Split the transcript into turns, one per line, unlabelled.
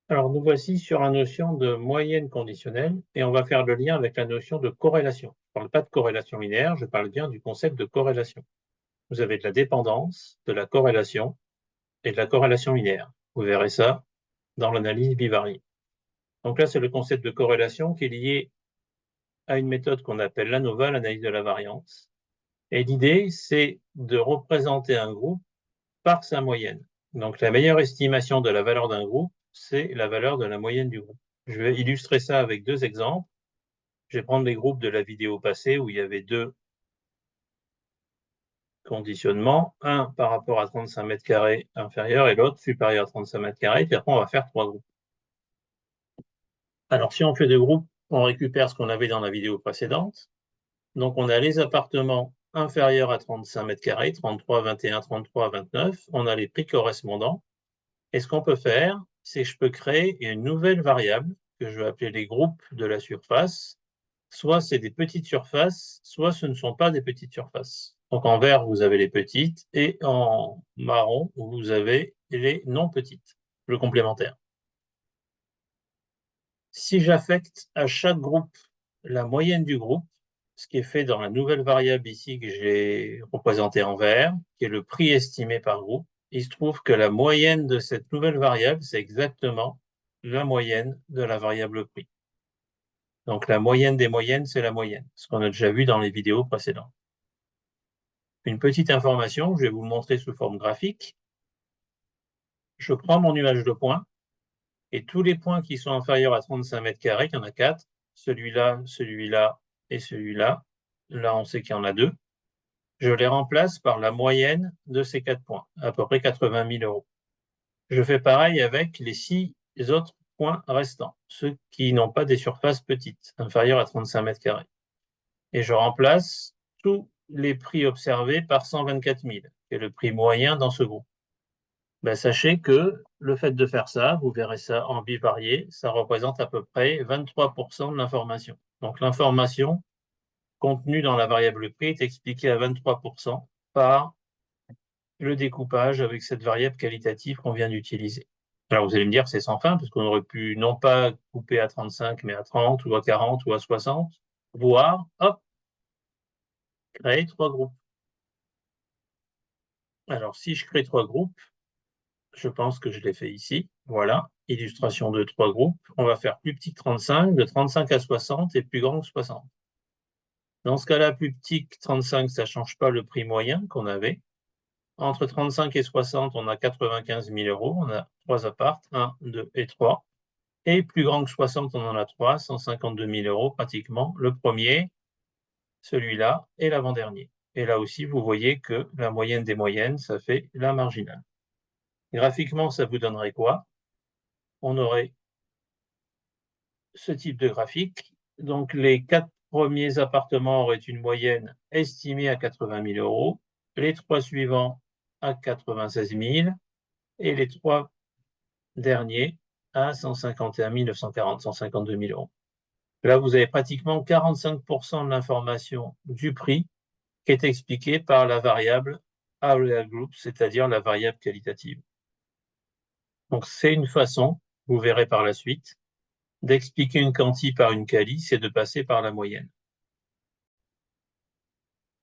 Alors, nous voici sur la notion de moyenne conditionnelle et on va faire le lien avec la notion de corrélation. Je ne parle pas de corrélation linéaire, je parle bien du concept de corrélation. Vous avez de la dépendance, de la corrélation et de la corrélation linéaire. Vous verrez ça dans l'analyse bivariée. Donc là, c'est le concept de corrélation qui est lié à une méthode qu'on appelle l'ANOVA, l'analyse de la variance. Et l'idée, c'est de représenter un groupe par sa moyenne. Donc la meilleure estimation de la valeur d'un groupe, c'est la valeur de la moyenne du groupe. Je vais illustrer ça avec deux exemples. Je vais prendre les groupes de la vidéo passée où il y avait deux conditionnements, un par rapport à 35 mètres carrés inférieur et l'autre supérieur à 35 mètres carrés, puis après on va faire trois groupes. Alors si on fait deux groupes, on récupère ce qu'on avait dans la vidéo précédente. Donc on a les appartements inférieurs à 35 mètres carrés, 33, 21, 33, 29. On a les prix correspondants. Et ce qu'on peut faire, c'est que je peux créer une nouvelle variable que je vais appeler les groupes de la surface. Soit c'est des petites surfaces, soit ce ne sont pas des petites surfaces. Donc en vert, vous avez les petites, et en marron, vous avez les non petites, le complémentaire. Si j'affecte à chaque groupe la moyenne du groupe, ce qui est fait dans la nouvelle variable ici que j'ai représentée en vert, qui est le prix estimé par groupe, il se trouve que la moyenne de cette nouvelle variable, c'est exactement la moyenne de la variable prix. Donc la moyenne des moyennes, c'est la moyenne, ce qu'on a déjà vu dans les vidéos précédentes. Une petite information, je vais vous le montrer sous forme graphique. Je prends mon nuage de points, et tous les points qui sont inférieurs à 35 mètres carrés, il y en a 4, celui-là, celui-là et celui-là. Là, on sait qu'il y en a 2. Je les remplace par la moyenne de ces 4 points, à peu près 80 000 euros. Je fais pareil avec les 6 autres points restants, ceux qui n'ont pas des surfaces petites, inférieures à 35 mètres carrés. Et je remplace tous les prix observés par 124 000, qui est le prix moyen dans ce groupe. Ben, sachez que le fait de faire ça, vous verrez ça en bivarié, ça représente à peu près 23% de l'information. Donc l'information contenue dans la variable prix est expliquée à 23% par le découpage avec cette variable qualitative qu'on vient d'utiliser. Alors vous allez me dire c'est sans fin, parce qu'on aurait pu non pas couper à 35, mais à 30, ou à 40, ou à 60, voire, hop, créer trois groupes. Alors si je crée trois groupes, je pense que je l'ai fait ici. Voilà, illustration de trois groupes. On va faire plus petit que 35, de 35 à 60 et plus grand que 60. Dans ce cas-là, plus petit que 35, ça ne change pas le prix moyen qu'on avait. Entre 35 et 60, on a 95 000 euros. On a trois apparts, 1, 2 et 3. Et plus grand que 60, on en a 3, 152 000 euros pratiquement. Le premier, celui-là et l'avant-dernier. Et là aussi, vous voyez que la moyenne des moyennes, ça fait la marginale. Graphiquement, ça vous donnerait quoi? On aurait ce type de graphique. Donc, les 4 premiers appartements auraient une moyenne estimée à 80 000 euros, les 3 suivants à 96 000 et les 3 derniers à 151 940, 152 000 euros. Là, vous avez pratiquement 45% de l'information du prix qui est expliquée par la variable Area Group, c'est-à-dire la variable qualitative. Donc, c'est une façon, vous verrez par la suite, d'expliquer une quanti par une quali, c'est de passer par la moyenne.